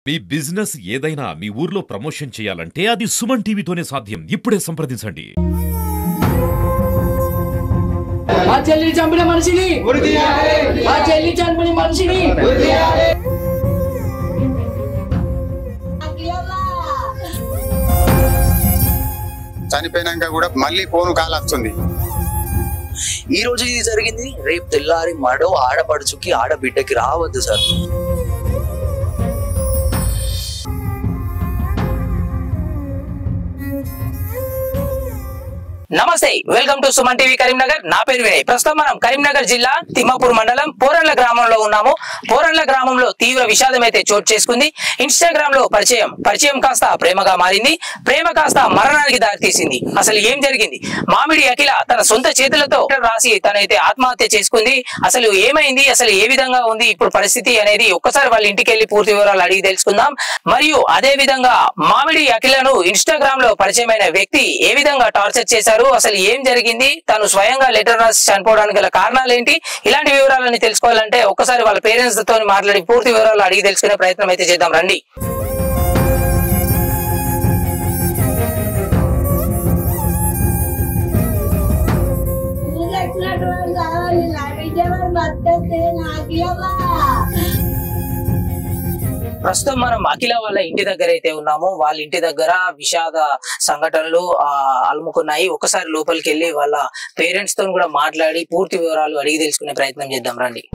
మీ business ఏదైనా మీ ఊర్లో promotion చేయాలంటే అది సుమన్ టీవీతోనే సాధ్యం. ఇప్పుడే సంప్రదించండి. మా చెల్లి చంపిన మనిషిని ఉరితీయాలి. మా చెల్లి చంపిన మనిషిని ఉరితీయాలి. చనిపోయినాక కూడా మళ్ళీ ఫోన్ కాల్ వస్తుంది. ఈ రోజు ఇది జరిగింది, రేపు తెల్లారి మడో ఆడపడుచుకి ఆడబిడ్డకి రావద్దు సార్. నమస్తే, welcome to Suman TV Karimnagar. నా పేరు వినయ్. ప్రస్తుతం మనం కరీంనగర్ జిల్లా తిమ్మాపూర్ మండలం పోరన్ల గ్రామంలో ఉన్నాము. పోరన్ల గ్రామంలో తీవ్ర విషాదం అయితే చోటు చేసుకుంది. ఇన్స్టాగ్రామ్ లో పరిచయం కాస్త ప్రేమగా మారింది. ప్రేమ కాస్త మరణానికి దారితీసింది. అసలు ఏం జరిగింది? మామిడి అఖిల తన సొంత చేతులతో రాసి తనైతే ఆత్మహత్య చేసుకుంది. అసలు ఏమైంది, అసలు ఏ విధంగా ఉంది ఇప్పుడు పరిస్థితి అనేది ఒక్కసారి వాళ్ళ ఇంటికి వెళ్లి పూర్తి వివరాలు అడిగి తెలుసుకుందాం. మరియు అదే విధంగా మామిడి అఖిలను ఇన్స్టాగ్రామ్ లో పరిచయమైన వ్యక్తి ఏ విధంగా టార్చర్ చేశారు, అసలు ఏం జరిగింది, తను స్వయంగా లెటర్ రాసి చనిపోవడానికి గల కారణాలు ఏంటి, ఇలాంటి వివరాలని తెలుసుకోవాలంటే ఒక్కసారి వాళ్ళ పేరెంట్స్ తో మాట్లాడి పూర్తి వివరాలు అడిగి తెలుసుకునే ప్రయత్నం అయితే చేద్దాం రండి. ప్రస్తుతం మనం అఖిల వాళ్ళ ఇంటి దగ్గర అయితే ఉన్నాము. వాళ్ళ ఇంటి దగ్గర విషాద సంఘటనలు అలుముకున్నాయి. ఒకసారి లోపలికి వెళ్ళి వాళ్ళ పేరెంట్స్ తో కూడా మాట్లాడి పూర్తి వివరాలు అడిగి తెలుసుకునే ప్రయత్నం చేద్దాం రండి.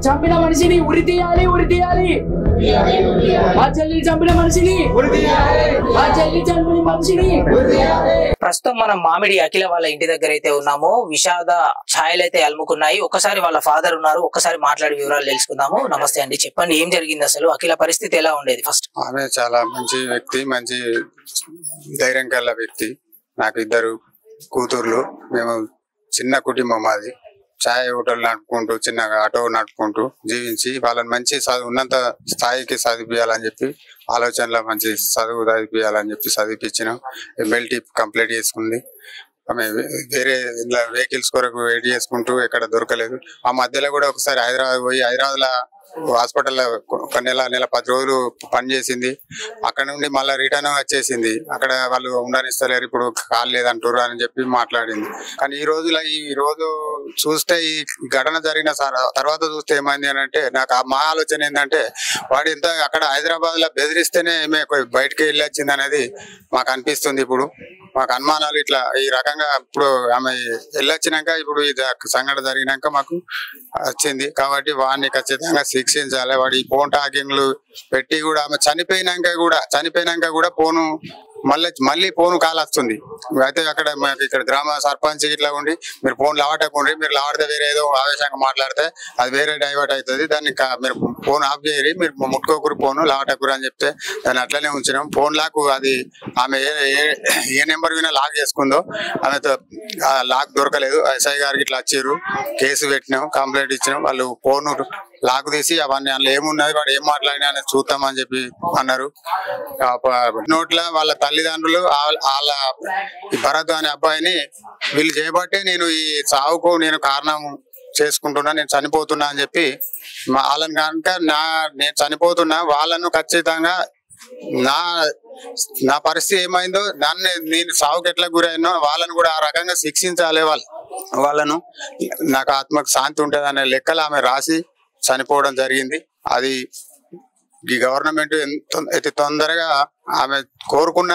చంపిన మనిషిని ఉరితీయాలి, ఉరితీయాలి. మా చెల్లి చంపిన మనిషిని ఉరితీయాలి. మా చెల్లి చంపిన మనిషిని ఉరితీయాలి. ప్రస్తుతం మనం మామిడి అఖిల వాళ్ళ ఇంటి దగ్గర అయితే ఉన్నాము. విషాద ఛాయలు అయితే అలుముకున్నాయి. ఒకసారి వాళ్ళ ఫాదర్ ఉన్నారు, ఒక్కసారి మాట్లాడి వివరాలు తెలుసుకుందాము. నమస్తే అండి, చెప్పండి ఏం జరిగింది, అసలు అఖిల పరిస్థితి ఎలా ఉండేది? ఫస్ట్ ఆమె చాలా మంచి వ్యక్తి, మంచి ధైర్యం కల వ్యక్తి. నాకు ఇద్దరు కూతుర్లు, మేము చిన్న కుటుంబం. మాది చాయ్ హోటల్ నడుపుకుంటూ చిన్నగా ఆటో నడుపుకుంటూ జీవించి వాళ్ళని మంచి ఉన్నంత స్థాయికి చదివించాలని చెప్పి ఆలోచనలో మంచి చదువు చదివించాలని చెప్పి చదివించినాం. ఎమ్మెల్టీ కంప్లీట్ చేసుకుంది. ఆమె వేరే వెహికల్స్ కొరకు వెయిట్ చేసుకుంటూ ఎక్కడ దొరకలేదు. ఆ మధ్యలో కూడా ఒకసారి హైదరాబాద్ పోయి హైదరాబాద్లో హాస్పిటల్లో ఒక నెల 10 రోజులు పనిచేసింది. అక్కడ నుండి మళ్ళీ రిటర్న్ వచ్చేసింది. అక్కడ వాళ్ళు ఉండనిస్తలేరు, ఇప్పుడు కాల్ లేదంటారు అని చెప్పి మాట్లాడింది. కానీ ఈ రోజు చూస్తే ఈ ఘటన జరిగిన తర్వాత చూస్తే ఏమైంది అని అంటే, నాకు మా ఆలోచన ఏంటంటే, వాడు ఎంత అక్కడ హైదరాబాద్ లో బెదిరిస్తేనే ఏమే బయటకి వెళ్ళి వచ్చింది అనేది మాకు అనిపిస్తుంది. ఇప్పుడు మాకు అనుమానాలు ఇట్లా ఈ రకంగా ఇప్పుడు ఆమె వెళ్ళొచ్చినాక ఇప్పుడు ఈ సంఘటన జరిగినాక మాకు వచ్చింది. కాబట్టి వాడిని ఖచ్చితంగా శిక్షించాలి. వాడు ఈ ఫోన్ టాకింగ్లు పెట్టి కూడా ఆమె చనిపోయినాక కూడా ఫోను మళ్ళీ ఫోన్ కాల్ వస్తుంది. అయితే అక్కడ మాకు ఇక్కడ గ్రామ సర్పంచ్ ఇట్లా ఉండి, మీరు ఫోన్ లావటకుండ్రి, మీరు లావడితే వేరే ఏదో ఆవేశంగా మాట్లాడితే అది వేరే డైవర్ట్ అవుతుంది, దాన్ని మీరు ఫోన్ ఆఫ్ చేయరి, మీరు ముట్టుకోకూరు ఫోన్ లావటకూరు అని చెప్తే దాన్ని అట్లనే ఉంచినాం. ఫోన్ లాక్ అది ఆమె ఏ నెంబర్ వినా లాక్ చేసుకుందో ఆమెతో లాక్ దొరకలేదు. ఎస్ఐ గారికి ఇట్లా వచ్చారు, కేసు పెట్టినాం, కంప్లైంట్ ఇచ్చినాం. వాళ్ళు ఫోన్ లాక్ తీసి అవన్నీ అందులో ఏమున్నది, వాడు ఏం మాట్లాడినా అనేది చూద్దామని చెప్పి అన్నారు. నోట్ల వాళ్ళ తల్లిదండ్రులు వాళ్ళ భరత్ అనే అబ్బాయిని వీళ్ళు చేయబట్టే నేను ఈ సావుకు నేను కారణం చేసుకుంటున్నా, నేను చనిపోతున్నా అని చెప్పి వాళ్ళని కనుక నేను చనిపోతున్నా వాళ్ళను ఖచ్చితంగా నా పరిస్థితి ఏమైందో నేను సావుకు ఎట్లా గురైనో వాళ్ళను కూడా ఆ రకంగా శిక్షించాలి. వాళ్ళను నాకు ఆత్మకు శాంతి ఉంటుంది అనే లెక్కలు ఆమె రాసి చనిపోవడం జరిగింది. అది ఈ గవర్నమెంట్ ఎంత తొందరగా ఆమె కోరుకున్న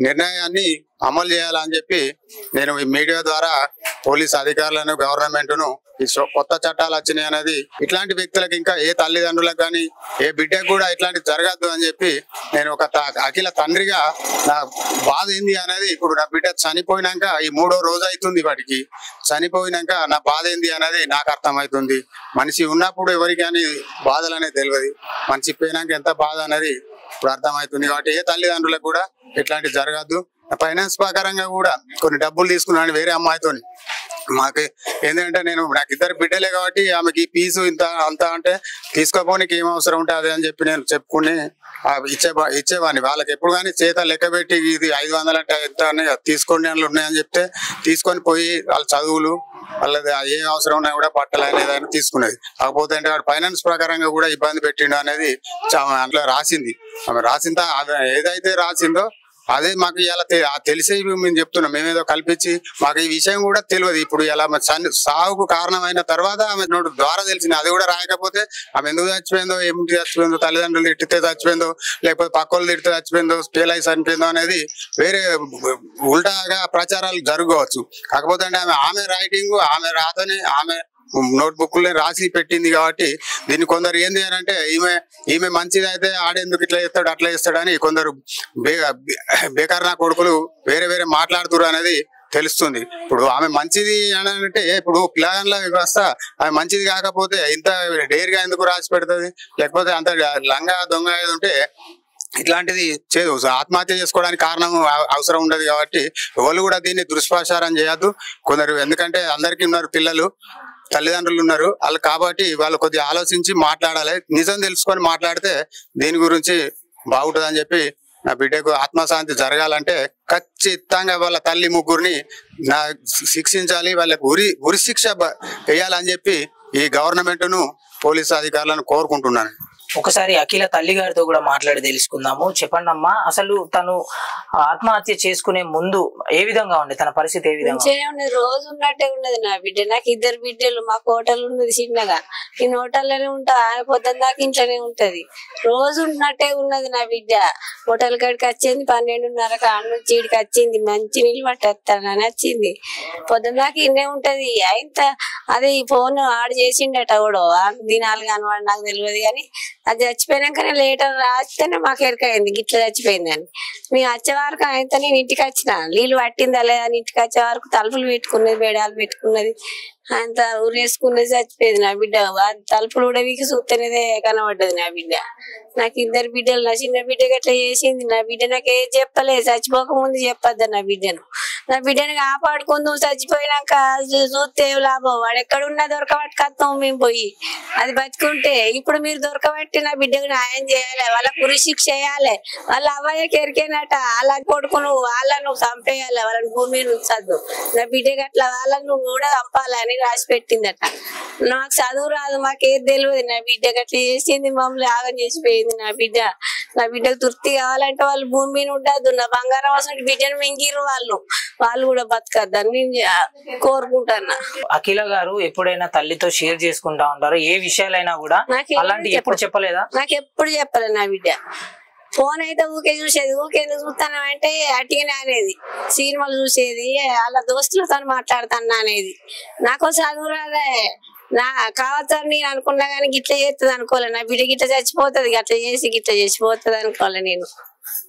నిర్ణయాన్ని అమలు చేయాలని చెప్పి నేను ఈ మీడియా ద్వారా పోలీస్ అధికారులను గవర్నమెంట్ను ఈ కొత్త చట్టాలు వచ్చినాయి అనేది ఇట్లాంటి వ్యక్తులకు ఇంకా ఏ తల్లిదండ్రులకు కానీ ఏ బిడ్డకు కూడా ఇట్లాంటివి జరగద్దు అని చెప్పి నేను ఒక అఖిల తండ్రిగా నా బాధ ఏంది అనేది, ఇప్పుడు నా బిడ్డ చనిపోయినాక ఈ 3వ రోజు అవుతుంది, వాటికి చనిపోయినాక నా బాధ ఏంది అనేది నాకు అర్థమవుతుంది. మనిషి ఉన్నప్పుడు ఎవరికి కానీ బాధలు అనేది తెలియదు, మనిషి పోయినాక ఎంత బాధ అనేది ఇప్పుడు అర్థమవుతుంది. కాబట్టి ఏ తల్లిదండ్రులకు కూడా ఇట్లాంటివి జరగద్దు. ఫైనాన్స్ ప్రకారంగా కూడా కొన్ని డబ్బులు తీసుకున్నాను వేరే అమ్మాయితోని. మాకు ఏంటంటే నాకు ఇద్దరు బిడ్డలే కాబట్టి ఆమెకి ఫీజు ఇంత అంత అంటే తీసుకోపోనికి ఏం అవసరం ఉంటుంది అని చెప్పి నేను చెప్పుకుని ఇచ్చేవాడిని. వాళ్ళకి ఎప్పుడు కానీ చేత లెక్క పెట్టి ఇది 500 అంటే ఎంత తీసుకోండి అని ఉన్నాయని చెప్తే తీసుకొని పోయి వాళ్ళ చదువులు వాళ్ళది ఏ అవసరం ఉన్నా కూడా బట్టలు అనేది తీసుకునేది. కాకపోతే అంటే వాడు ఫైనాన్స్ ప్రకారంగా కూడా ఇబ్బంది పెట్టిండు అనేది అందులో రాసింది. ఆమె రాసిందా ఏదైతే రాసిందో అదే మాకు ఇలా తెలిసే మేము చెప్తున్నాం. మేమేదో కల్పించి మాకు ఈ విషయం కూడా తెలియదు. ఇప్పుడు ఇలా సాగుకు కారణమైన తర్వాత ఆమె నోటు ద్వారా తెలిసింది. అది కూడా రాయకపోతే ఆమె ఎందుకు చచ్చిపోయిందో, ఏమిటి చచ్చిపోయిందో, తల్లిదండ్రులు తిట్టితే చచ్చిపోయిందో, లేకపోతే పక్క వాళ్ళు తిడితే చచ్చిపోయిందో, పేలై చనిపోయిందో అనేది వేరే ఉల్టాగా ప్రచారాలు జరగవచ్చు. కాకపోతే అంటే ఆమె రైటింగ్, ఆమె రాతని, ఆమె నోట్బుక్ రాసి పెట్టింది కాబట్టి దీన్ని కొందరు ఏంది అని అంటే ఈమె మంచిది అయితే ఆడేందుకు ఇట్లా చేస్తాడు అట్లా చేస్తాడని కొందరు బేకార్ నా కొడుకులు వేరే వేరే మాట్లాడుతున్నారు అనేది తెలుస్తుంది. ఇప్పుడు ఆమె మంచిది అని అంటే ఇప్పుడు పిల్లగాళ్ళ వ్యవస్థ ఆమె మంచిది కాకపోతే ఇంత డేర్గా ఎందుకు రాసి పెడుతుంది? లేకపోతే అంత లంగా దొంగ ఉంటే ఇట్లాంటిది చేయదు. ఆత్మహత్య చేసుకోవడానికి కారణం అవసరం ఉండదు కాబట్టి వాళ్ళు కూడా దీన్ని దుష్ప్రచారం చేయొద్దు కొందరు. ఎందుకంటే అందరికీ ఉన్నారు పిల్లలు, తల్లిదండ్రులు ఉన్నారు వాళ్ళు కాబట్టి వాళ్ళు కొద్దిగా ఆలోచించి మాట్లాడాలి. నిజం తెలుసుకొని మాట్లాడితే దీని గురించి బాగుంటుంది అని చెప్పి నా బిడ్డకు ఆత్మశాంతి జరగాలంటే ఖచ్చితంగా వాళ్ళ తల్లి ముగ్గురిని శిక్షించాలి, వాళ్ళకి ఉరి శిక్ష వేయాలని చెప్పి ఈ గవర్నమెంట్ను పోలీసు అధికారులను కోరుకుంటున్నాను. ఒకసారి అఖిల తల్లి గారితో కూడా మాట్లాడి తెలుసుకుందాము. చెప్పండి అమ్మా, అసలు తను ఆత్మహత్య చేసుకునే ముందు ఏ విధంగా ఉండే, తన పరిస్థితి ఏ విధంగా ఉన్నది? రోజు ఉన్నట్టే ఉన్నది నా బిడ్డ. నాకు 2 బిడ్డలు. మాకు హోటల్ ఉన్నది చిన్నగా. నేను హోటల్లోనే ఉంటా, ఆయన పొద్దున్న దాకా ఇంట్లోనే ఉంటది. రోజు ఉన్నట్టే ఉన్నది నా బిడ్డ. హోటల్ కాడికి వచ్చింది 12:30 నుంచి చీడికి వచ్చింది. మంచి నీళ్ళు పట్టేస్తానని వచ్చింది. పొద్దున్న దాకా ఇన్నే ఉంటది. ఆయన అదే ఈ ఫోన్ ఆడు చేసిండట కూడా దినాలు కానివాడు నాకు తెలియదు. కానీ అది చచ్చిపోయినాకనే లేటర్ రాస్తేనే మాకు ఎరకైంది గిట్ల చచ్చిపోయిందని. మేము వచ్చే వరకు ఆయనతో నేను ఇంటికి వచ్చిన నీళ్ళు పట్టిందా లేదా అని ఇంటికి వచ్చే వరకు తలుపులు పెట్టుకున్నది, బేడాలు పెట్టుకున్నది, అంత ఊరేసుకున్నది, చచ్చిపోయింది నా బిడ్డ. తలుపులు కూడా వీకి చూస్తేనేదే కనబడ్డది నా బిడ్డ. నాకు 2 బిడ్డలు. నా చిన్న బిడ్డకి అట్లా చేసింది. నా బిడ్డ నాకు ఏం చెప్పలేదు. చచ్చిపోక ముందు చెప్పొద్దా నా బిడ్డను. నా బిడ్డను కాపాడుకుందాం. చచ్చిపోయినాక చూస్తే లాభం. వాడు ఎక్కడున్నా దొరకబట్టుకొస్తాం మేము పోయి. అది బతుకుంటే ఇప్పుడు మీరు దొరకబట్టి నా బిడ్డకు న్యాయం చేయాలి, వాళ్ళకు ఉరి శిక్ష చేయాలి. వాళ్ళ అవ్వయ్యకి ఎరికేనట వాళ్ళ కొడుకును వాళ్ళను చంపేయాలి, వాళ్ళని భూమి ఉంచద్దు. నా బిడ్డకి అట్లా వాళ్ళను కూడా చంపాలని రాసి పెట్టిందట. నాకు చదువు రాదు, మాకేది తెలియదు. నా బిడ్డకి అట్లా చేసింది, మమ్మల్ని ఆగం చేసిపోయింది నా బిడ్డ. నా బిడ్డకు తృప్తి కావాలంటే వాళ్ళు భూమి మీద ఉండద్దు. నా బంగారం అసలు బిడ్డను మింగిరు వాళ్ళు కూడా బతకద్దని నేను కోరుకుంటున్నా. అఖిల గారు ఎప్పుడైనా తల్లితో షేర్ చేసుకుంటా ఉంటారు ఏ విషయాలైనా కూడా? అలాంటి ఎప్పుడు చెప్పలేదా? నాకు ఎప్పుడు చెప్పలేదు నా బిడ్డ. ఫోన్ అయితే ఊకే చూసేది. ఊకే చూస్తాను అంటే అట్టిగానే అనేది. సినిమాలు చూసేది, వాళ్ళ దోస్తులతో మాట్లాడుతాను అనేది. నాకు చదువు రాదే. నా కావచ్చని నేను అనుకున్నా కానీ గిట్ల చేస్తుంది అనుకోలే. నా బిడ్డ గిట్ల చచ్చిపోతుంది, అట్లా చేసి గిట్ల చేసిపోతుంది అనుకోలే నేను.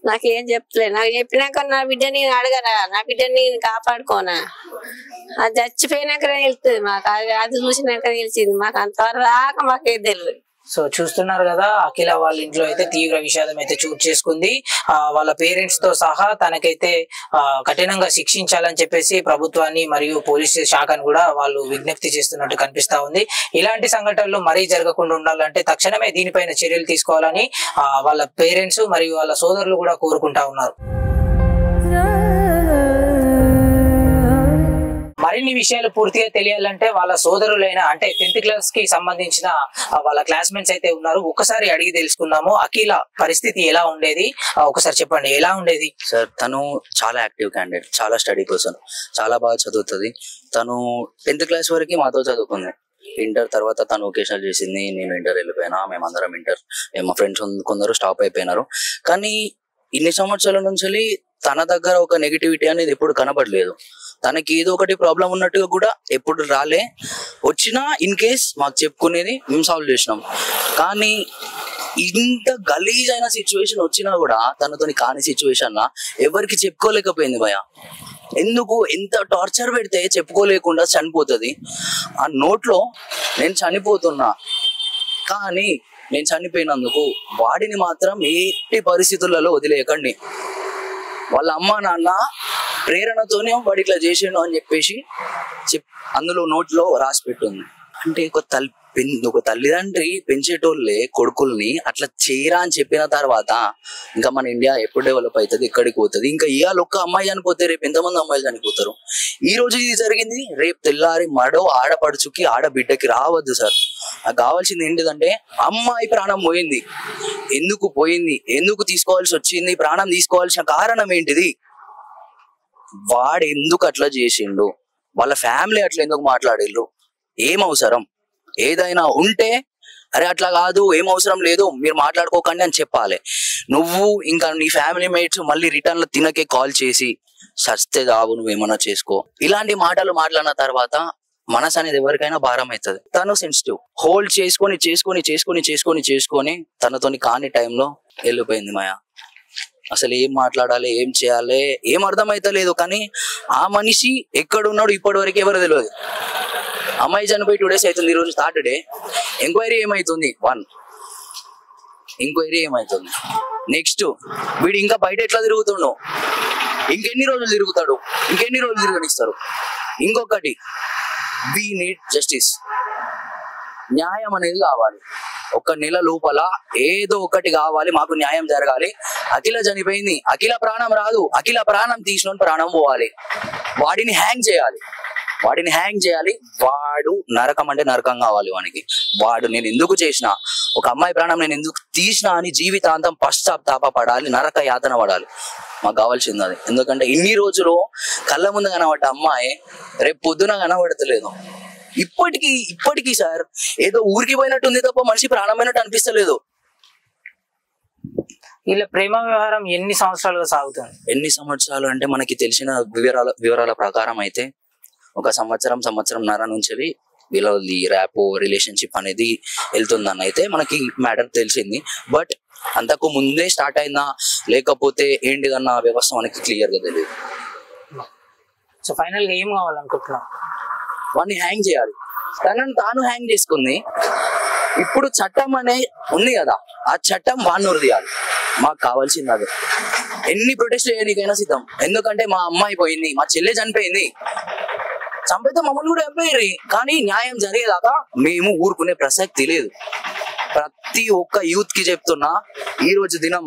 నాకేం చెప్పలేదు. నాకు చెప్పినాక నా బిడ్డ నేను అడగరా, నా బిడ్డని నేను కాపాడుకోనా? అది చచ్చిపోయినాకనే తెలుస్తుంది మాకు. అది చూసినాక తెలిసింది మాకు. అంతవరకు రాక మాకేం తెలియదు. సో చూస్తున్నారు కదా, అఖిల వాళ్ళ ఇంట్లో అయితే తీవ్ర విషాదం అయితే చోటు చేసుకుంది. వాళ్ళ పేరెంట్స్ తో సహా తనకైతే కఠినంగా శిక్షించాలని చెప్పేసి ప్రభుత్వాన్ని మరియు పోలీస్ శాఖను కూడా వాళ్ళు విజ్ఞప్తి చేస్తున్నట్టు కనిపిస్తా ఉంది. ఇలాంటి సంఘటనలు మరీ జరగకుండా ఉండాలంటే తక్షణమే దీనిపైన చర్యలు తీసుకోవాలని వాళ్ళ పేరెంట్స్ మరియు వాళ్ళ సోదరులు కూడా కోరుకుంటా ఉన్నారు. మరిన్ని విషయాలు పూర్తిగా తెలియాలంటే వాళ్ళ సోదరులైన అంటే 10th క్లాస్ కి సంబంధించిన వాళ్ళ క్లాస్మేట్స్ అయితే ఉన్నారు, ఒకసారి అడిగి తెలుసుకుందాము. అఖిల పరిస్థితి ఎలా ఉండేది ఒకసారి చెప్పండి, ఎలా ఉండేది? సార్ తను చాలా యాక్టివ్ క్యాండిడేట్, చాలా స్టడీ పర్సన్, చాలా బాగా చదువుతుంది. తను 10th క్లాస్ వరకు మాతో చదువుకుంది. ఇంటర్ తర్వాత తను ఒకేషనల్ చేసింది, నేను ఇంటర్ వెళ్ళిపోయినా. మేమందరం ఇంటర్, మా ఫ్రెండ్స్ కొందరు స్టాప్ అయిపోయినారు. కానీ ఇన్ని సంవత్సరాల నుంచి తన దగ్గర ఒక నెగిటివిటీ అనేది ఎప్పుడు కనబడలేదు. తనకి ఏదో ఒకటి ప్రాబ్లం ఉన్నట్టుగా కూడా ఎప్పుడు రాలే. వచ్చినా ఇన్ కేస్ మాకు చెప్పుకునేది, మేము సాల్వ్ చేసినాం. కానీ ఇంత గలీజ్ అయిన సిచ్యువేషన్ వచ్చినా కూడా తనతోని కాని సిచ్యువేషన్ లా ఎవరికి చెప్పుకోలేకపోయింది భయ. ఎందుకు ఎంత టార్చర్ పెడితే చెప్పుకోలేకుండా చనిపోతుంది. ఆ నోట్లో నేను చనిపోతున్నా, కానీ నేను చనిపోయినందుకు వాడిని మాత్రం ఎట్టి పరిస్థితులలో వదిలేయకండి. వాళ్ళ అమ్మ నాన్న ప్రేరణతోనే వాడు ఇట్లా చేసిండు అని చెప్పేసి అందులో నోట్లో రాసి పెట్టుంది. అంటే ఒక ఒక తల్లిదండ్రి పెంచేటోళ్ళే కొడుకుల్ని అట్లా చేయరా అని చెప్పిన తర్వాత ఇంకా మన ఇండియా ఎప్పుడు డెవలప్ అవుతుంది, ఎక్కడికి పోతుంది? ఇంకా ఇవాళ ఒక్క అమ్మాయి చనిపోతే రేపు ఎంతమంది అమ్మాయిలు చనిపోతారు? ఈ రోజు ఇది జరిగింది, రేపు తెల్లారి మడో ఆడపడుచుకి ఆడబిడ్డకి రావద్దు సార్. నాకు కావాల్సింది ఏంటిదంటే అమ్మాయి ప్రాణం పోయింది, ఎందుకు పోయింది, ఎందుకు తీసుకోవాల్సి వచ్చింది, ప్రాణం తీసుకోవాల్సిన కారణం ఏంటిది, వాడు ఎందుకు అట్లా చేసిండు, వాళ్ళ ఫ్యామిలీ అట్లా ఎందుకు మాట్లాడిల్లు, ఏం అవసరం? ఏదైనా ఉంటే అరే అట్లా కాదు, ఏం అవసరం లేదు, మీరు మాట్లాడుకోకండి అని చెప్పాలి. నువ్వు ఇంకా నీ ఫ్యామిలీ మేట్స్ మళ్ళీ రిటర్న్ లో తినకే కాల్ చేసి సస్తే దావు నువ్వేమన్నా చేసుకో, ఇలాంటి మాటలు మాట్లాడిన తర్వాత మనసు అనేది ఎవరికైనా భారం అవుతుంది. తను సెన్సిటివ్ హోల్డ్ చేసుకొని చేసుకొని చేసుకొని చేసుకొని చేసుకొని తనతోని కాని టైంలో వెళ్ళిపోయింది మాయా. అసలు ఏం మాట్లాడాలి, ఏం చేయాలి, ఏం అర్థమైతలేదు. కానీ ఆ మనిషి ఎక్కడున్నాడు ఇప్పటి వరకు ఎవరు తెలియదు. అమ్మాయి చనిపోయి 2 days అవుతుంది, ఈరోజు సాటర్డే. ఎంక్వైరీ ఏమైతుంది? 1 ఎంక్వైరీ ఏమైతుంది? నెక్స్ట్ వీడు ఇంకా బయట ఎట్లా తిరుగుతుండో, ఇంకెన్ని రోజులు తిరుగుతాడు, ఇంకెన్ని రోజులు తిరగనిస్తారు? ఇంకొకటి, వీ నీడ్ జస్టిస్. న్యాయం అనేది కావాలి. 1 నెల లోపల ఏదో ఒకటి కావాలి, మాకు న్యాయం జరగాలి. అఖిల చనిపోయింది, అఖిల ప్రాణం రాదు, అఖిల ప్రాణం తీసిన ప్రాణం పోవాలి. వాడిని హ్యాంగ్ చేయాలి, వాడిని హ్యాంగ్ చేయాలి. వాడు నరకం అంటే నరకం కావాలి వానికి. వాడు నేను ఎందుకు చేసిన, ఒక అమ్మాయి ప్రాణం నేను ఎందుకు తీసిన అని జీవితాంతం పశ్చాత్తాప పడాలి, నరక యాతన పడాలి. మాకు కావాల్సింది అది. ఎందుకంటే ఇన్ని రోజులు కళ్ళ ముందు కనబడ్డ అమ్మాయి రేపు పొద్దున కనబడతలేదు. ఇప్పటికీ సార్ ఏదో ఊరికి పోయినట్టుంది తప్ప మనిషి ప్రాణమైనట్టు అనిపిస్తలేదు. వీళ్ళ ప్రేమ వ్యవహారం ఎన్ని సంవత్సరాలుగా సాగుతుంది? ఎన్ని సంవత్సరాలు అంటే మనకి తెలిసిన వివరాల ప్రకారం అయితే 1 సంవత్సరంన్నర నుంచి వీళ్ళది ర్యాపో రిలేషన్షిప్ అనేది వెళ్తుందని అయితే మనకి మ్యాటర్ తెలిసింది. బట్ అంతకు ముందే స్టార్ట్ అయిందా లేకపోతే ఏంటిదన్న వ్యవస్థ మనకి క్లియర్ గా తెలియదు. సో ఫైనల్ గా ఏం కావాలనుకుంటున్నాం? వాడిని హ్యాంగ్ చేయాలి. తనను తాను హ్యాంగ్ చేసుకుంది. ఇప్పుడు చట్టం అనే ఉంది కదా, ఆ చట్టం వాడిని తీయాలి. మాకు కావాల్సింది అదే. ఎన్ని ప్రొటెస్ట్ చేయడానికైనా సిద్ధం. ఎందుకంటే మా అమ్మాయి పోయింది, మా చెల్లె చనిపోయింది, చంపితే మమ్మల్ని కూడా చంపేయాలి. కానీ న్యాయం జరిగేదాకా మేము ఊరుకునే ప్రసక్తి లేదు. ప్రతి ఒక్క యూత్ కి చెప్తున్నా, ఈ రోజు దినం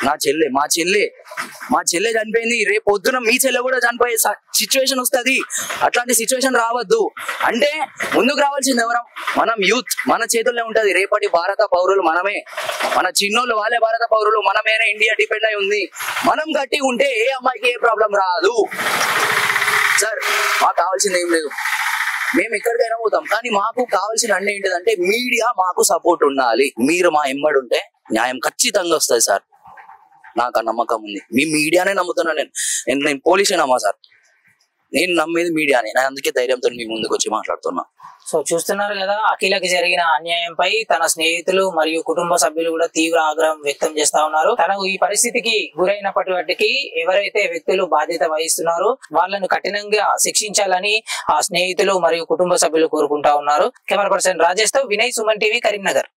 మా చెల్లె చనిపోయింది, రేపు పొద్దున మీ చెల్లె కూడా చనిపోయే సిచ్యువేషన్ వస్తుంది. అట్లాంటి సిచ్యువేషన్ రావద్దు అంటే ముందుకు రావాల్సింది ఎవరం? మనం యూత్. మన చేతుల్లో ఉంటది. రేపటి భారత పౌరులు మనమే, మన చిన్నోళ్ళు వాళ్ళే భారత పౌరులు మనమేనా. ఇండియా డిపెండ్ అయి ఉంది. మనం గట్టి ఉంటే ఏ అమ్మాయికి ఏ ప్రాబ్లం రాదు సార్. మాకు కావాల్సింది ఏం లేదు, మేము ఎక్కడికైనా పోతాం. కానీ మాకు కావాల్సిన అన్నీ ఏంటిదంటే మీడియా మాకు సపోర్ట్ ఉండాలి. మీరు మా ఎంబడి ఉంటే న్యాయం ఖచ్చితంగా వస్తుంది సార్. నాకు ఆ నమ్మకం ఉంది. మీ మీడియానే నమ్ముతున్నా. నేను పోలీసే నమ్మా సార్. నేను నమ్మేది మీడియానే. నేను అందుకే ధైర్యంతో మీ ముందుకు వచ్చి మాట్లాడుతున్నా. సో చూస్తున్నారు కదా, అఖిలకి జరిగిన అన్యాయంపై తన స్నేహితులు మరియు కుటుంబ సభ్యులు కూడా తీవ్ర ఆగ్రహం వ్యక్తం చేస్తా ఉన్నారు. తనకు ఈ పరిస్థితికి గురైనప్పటికీ ఎవరైతే వ్యక్తులు బాధ్యత వహిస్తున్నారో వాళ్ళను కఠినంగా శిక్షించాలని ఆ స్నేహితులు మరియు కుటుంబ సభ్యులు కోరుకుంటా ఉన్నారు. కెమెరా పర్సన్ రాజేష్ తో వినయ్, సుమన్ టీవీ, కరీంనగర్.